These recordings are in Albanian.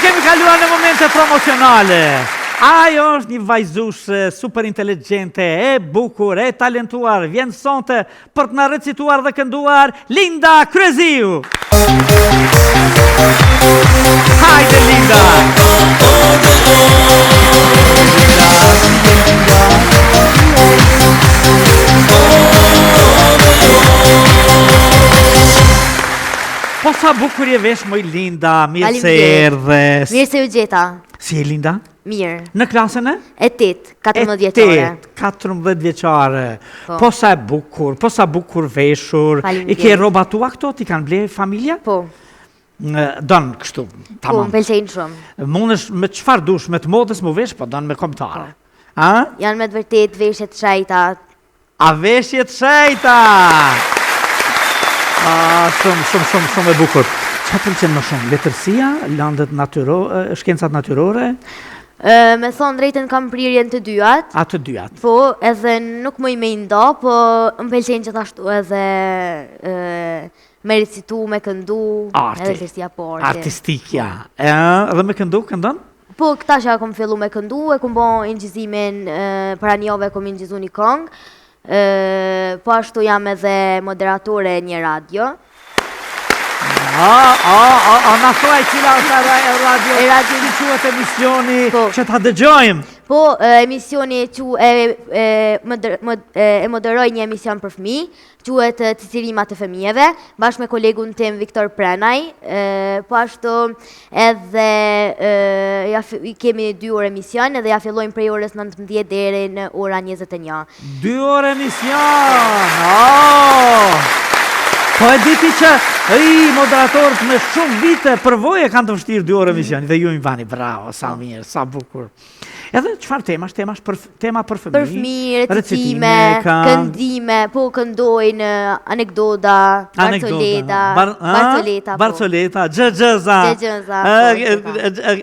kemi kaluar në momente promocionale. Ajo është një vajzushe super inteligjente, e bukur, e talentuar, vjen sonte për të na recituar dhe kënduar Linda Kryeziu. Hajde Linda! Po sa bukur je vesh moj Linda, mirë se erdhe. Mirë se u gjeta. Si e Linda? Mirë. Në klasën e? E 14 vjeçare. 14 vjeçare. Po sa e bukur, po sa bukur veshur. I ke rroba tua këto, ti kanë ble familja? Po. Don kështu, Po, tamam. më pëlqejnë shumë. Mundesh me çfarë dush, me të modës më vesh, po don me kombëtare. A? Janë me të vërtet veshje të shajta. A veshje të shejta? Shumë e bukur. Çfarë pëlqen më shumë? Letërsia, landet shkencat natyrore? Me thonë drejtën kam prirjen të dyat. A të dyat? Po, edhe nuk më i me ndo, po më pëlqejnë gjithashtu edhe me recitu, me këndu, edhe letërsia po. Artistikja. Edhe me këndon? Po, këta që kom fillu me këndu, e kom bo ingjizimin, para njove kom ingjizu një këngë, po ashtu jam edhe moderatore një radio. Na thuaj cila është radio që quhet emisioni që ta dëgjojmë. Po, emisioni e moderoj një emision për fëmijë, quhet Cicirimat e fëmijëve, bashkë me kolegun tim Viktor Prenaj. Po ashtu edhe kemi 2 orë emision edhe ja fillojmë prej orës 19 deri në ora 21. 2 orë emision! Po e diti që moderatorët me shumë vite përvoje kanë të vështirë 2 orë emisioni dhe ju invani, bravo, sa mirë, sa bukur. Edhe qëfar temash? Tema për fëmijë? Për fëmijë, recitime, këndime, po këndojnë anekdota, barcoleta, gjëgjëza,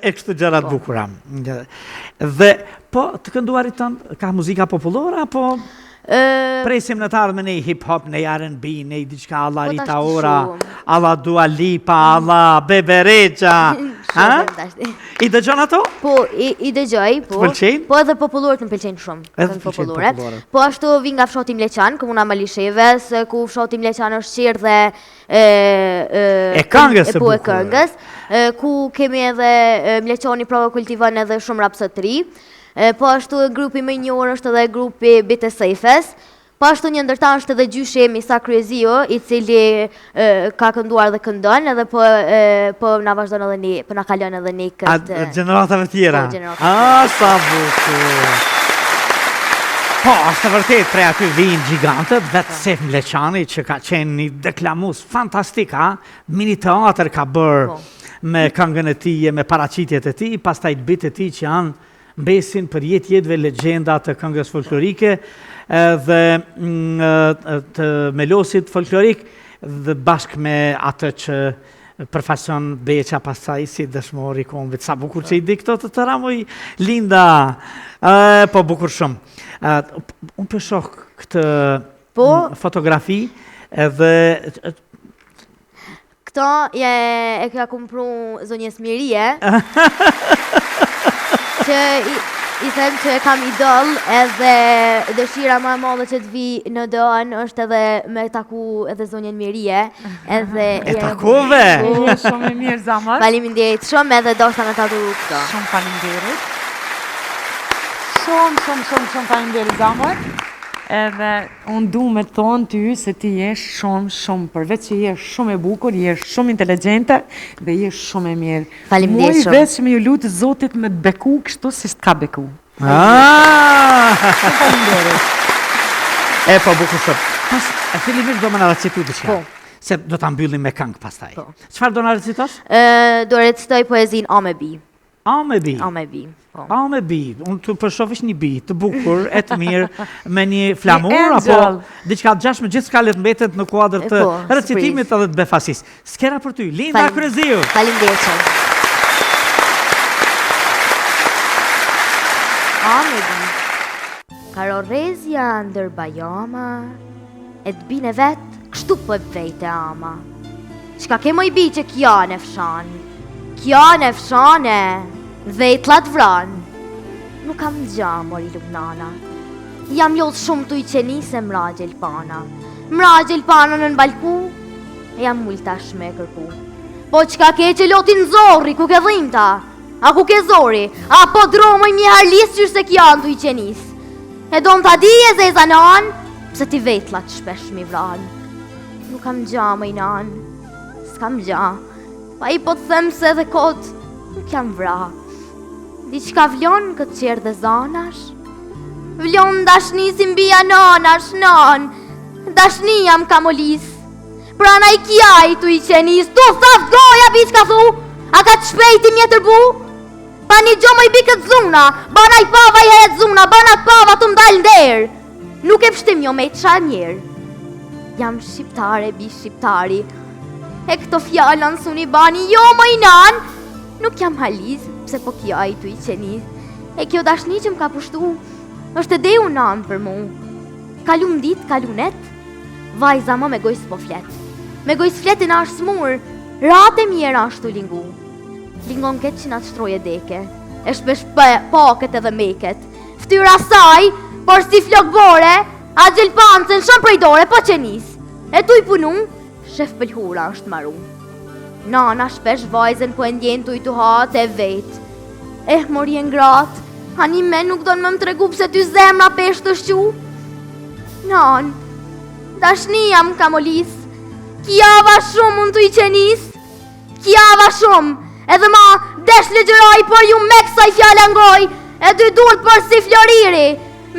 e kështu gjërat bukura. Dhe, po, të kënduarit tënë, ka muzika populore, apo... Presim në të ardhme në hip-hop, në R&B, në diçka alla Rita Ora, alla Dua Lipa, alla Bebe Rexha. I dëgjon ato? Po, i dëgjoj, po. Pëlqejnë? Po edhe populorët më pëlqejnë shumë. Edhe populore. Po ashtu vi nga fshati Mleqan, komuna Malisheves, ku fshati Mleqan është qirë dhe... E këngës e bukur. Po e këngës, ku kemi edhe Mleqani prova kultivon edhe shumë rapsotëri. Po ashtu grupi më i njohur është edhe grupi Bite Sejfes. Po ashtu një ndërta është edhe gjyshi Misa Kryeziu, i cili ka kënduar dhe këndon, edhe po na vazhdon edhe një, po na kalon edhe një këtë... Gjeneratave tjera? Sa bukur! Po, është vërtet prej aty vijnë gjigantët, vetë Sef Mleqani që ka qenë një deklamus fantastik, mini teatr ka bërë me këngën e tij, me paraqitjet e tij, pastaj bitet e tij që janë mbesin për jetëve legjenda të këngës folklorike dhe të melosit folklorik dhe bashkë me atë që përfaqëson Beqa pastaj si dëshmori kombit. Sa bukur që i di këto të tëra moj Linda. Po bukur shumë. Unë përshoh këtë fotografi edhe... Këto e ka kumpru zonjes Mirije. Që i them që e kam idol edhe dëshira më e madhe që të vi në dën është edhe me taku edhe zonjen Mirije. E takove? Shumë e mirë zamër. Faleminderit shumë edhe doshta me tatu këto. Shumë faleminderit. Shumë faleminderit zamër. Edhe unë du me thonë ty se ti jesh shumë, përveç që jesh shumë e bukur, jesh shumë inteligjente dhe jesh shumë e mirë. Faleminderit shumë. Muj veç që me ju lutë Zotit me të beku kështu si s'ka beku. Shumë faleminderit. Po bukur shumë. Pas, fillimisht do më në recitu diçka. Se do ta mbyllim me këngë pastaj. Çfarë do na recitosh? Do recitoj poezin Amebi. Amebi. Amebi. Unë të përshofish një bi të bukur, e të mirë, me një flamur, apo diçka të gjashme, gjithë s'ka letë mbetet në kuadrë të recitimit edhe të befasis. Skera për ty, Linda Kryeziu. Faleminderit shumë. Amebi. Karorezja ndër bajama, e të bine vetë, kështu për vejte ama. Qka ke moj bi që kja në fshan, Kjo në fshane, vetlat vran. Nuk kam gja, mori Lubnana. Jam lodh shumë të i qeni se mra gjelpana. Mra gjelpana në balku, e jam mull tash me kërku. Po qka ke që lotin zorri, ku ke dhimta? A ku ke zori? A po dromoj mi harlis qërë se kjanë të i qenis? E do në ta di e zeza nan, pse ti vetlat shpesh mi vran. Nuk kam gja, më i nan, s'kam gja. Pa i po të them se dhe kot, nuk jam vra. Diqka vlon këtë qerë dhe zanash? Vlon dashni si mbija nanash, nan. Dashni jam kamolis. Pra na i kjaj tu i qenis, tu thaft goja biq ka thu. A ka të shpejti mje tërbu? Pa një gjo më i bikët zuna, bana i pava i heret zuna, bana të pava të mdal nder. Nuk e pështim jo me të qa njerë. Jam shqiptare, bi shqiptari. E këto fjallan suni bani, jo më i nan. Nuk jam haliz, pse po kja i tu i qenis. E kjo dashni që m'ka pushtu, është edhe u nan për mu. Kalum dit, kalunet, vajza më me gojës po flet. Me gojës fletin ashtë smur, rate mjera ashtu lingu. Lingon këtë që nga të shtroje deke, e shpesh paket edhe meket. Ftyra saj, por si flok bore, a gjelpancën shumë prej dore po qenis. E tu i punu, shef pëlhura është maru. Nana shpesh vajzen po e ndjen tu i tu hatë e vet. Mori e ngrat, ani me nuk do në më tregu pse ty zemra pesh të shqu. Nan, dashni jam kamolis, kjava shumë unë tu i qenis. Kjava shumë, edhe ma desh legjëraj, por ju me kësaj fjalla ngoj, e dy durt për si floriri,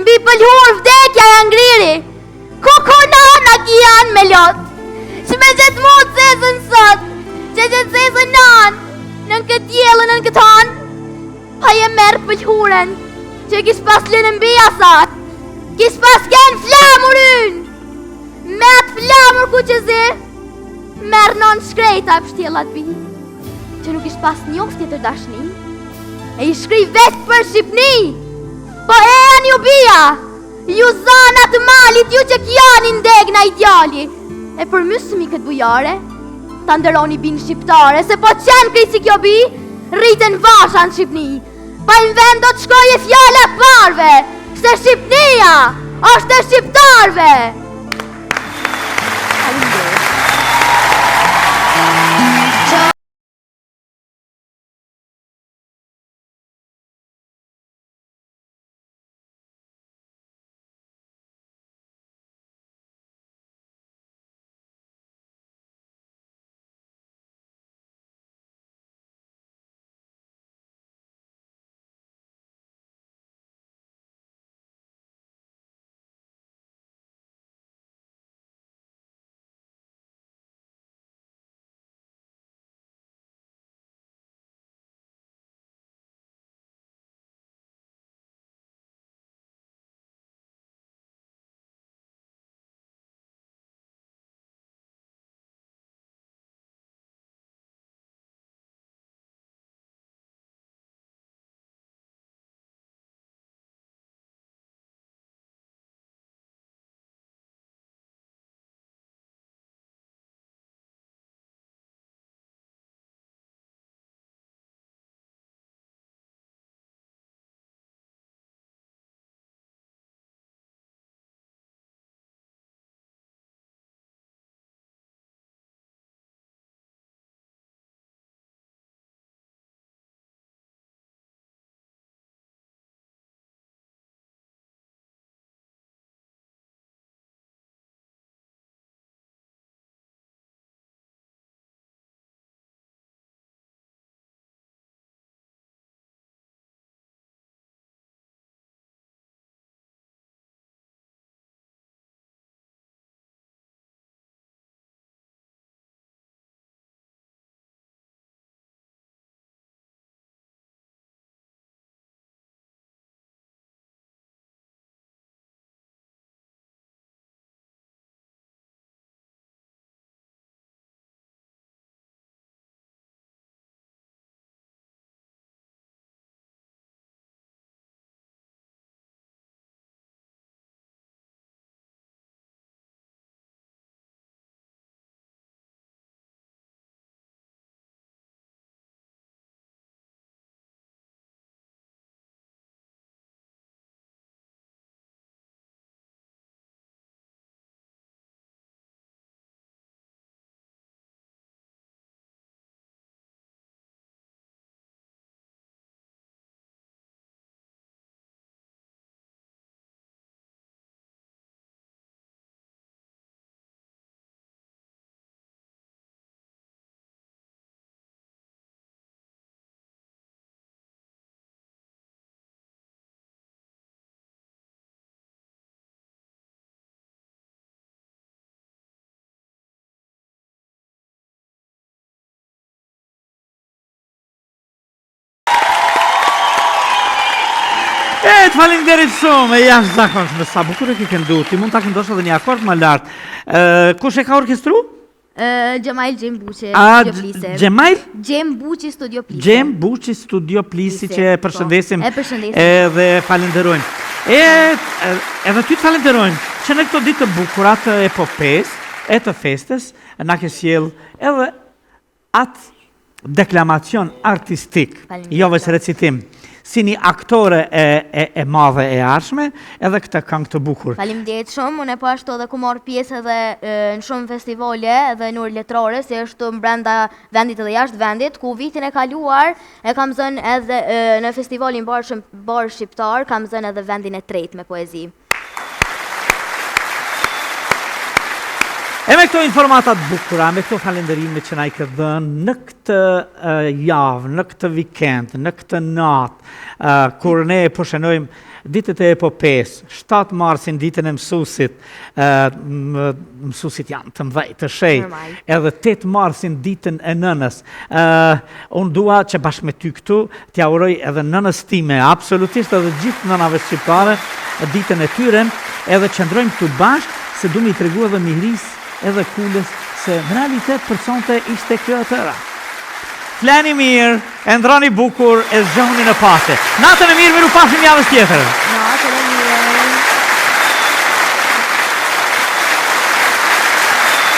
mbi pëlhur vdekja e ngriri. Kuko nana ki janë me lot, që me gjithë mu të zezën sot, që gjithë zezën nan, nën këtë jelën nën këtë han, pa je merë pëlhuren, që kish pas lënë mbi asat, kish pas kenë flamurin, me atë flamur ku që zi, merë non shkrejta e pështjelat bi, që nuk ish pas njoftje të dashni, e i shkri vetë për Shqipni, po e janë ju bia, ju zana të malit, ju që kjani ndegna i djali, e për mësëmi këtë bujare, ta ndëroni binë shqiptare, se po qenë këj si kjo bi, rritën vasha në Shqipni, pa i vend do të shkoje fjalla parve, se Shqipnia është e shqiptarve. Të falenderit shumë, e jashtë zakonshme, sa bukur e ke këndu, ti mund ta këndosh edhe një akord më lartë. Kush e ka orkestru? Gjemail Gjem Buqi, Studio Plisi. Gjemail? Gjem Buqi, Studio Plisi. Gjem Buqi, Studio Plisi, që e përshëndesim. E përshëndesim. Edhe falenderojmë. Edhe ty të falenderojmë, që në këto ditë të bukurat të epopes, e të festes, na ke sjell edhe atë deklamacion artistik, jo veç recitim, si një aktore e madhe e arshme, edhe këtë këngë të bukur. Faleminderit shumë, unë po ashtu edhe ku marr pjesë edhe në shumë festivale edhe në letrore, si është brenda vendit edhe jashtë vendit, ku vitin e kaluar e kam zënë edhe në festivalin Bar Shqiptar, kam zënë edhe vendin e tretë me poezi. E me këto informatat bukura, me këto falenderime që na i këtë dhënë në këtë javë, në këtë vikend, në këtë natë, kur ne po shenojmë ditët e epopes, 7 marsin ditën e mësusit, mësusit janë të mdhej, të shejt, edhe 8 marsin ditën e nënës. Unë dua që bashkë me ty këtu, t'ja uroj edhe nënës time, absolutisht edhe gjithë nënave shqiptare, ditën e tyre, edhe qëndrojmë këtu bashkë, se du mi të regu edhe mihris, edhe kulës, se në realitet personte ishte kjo e tëra. Fleni mirë, e ndroni bukur, e zgjohuni në pase. Natën e mirë, miru pasim javës tjetër.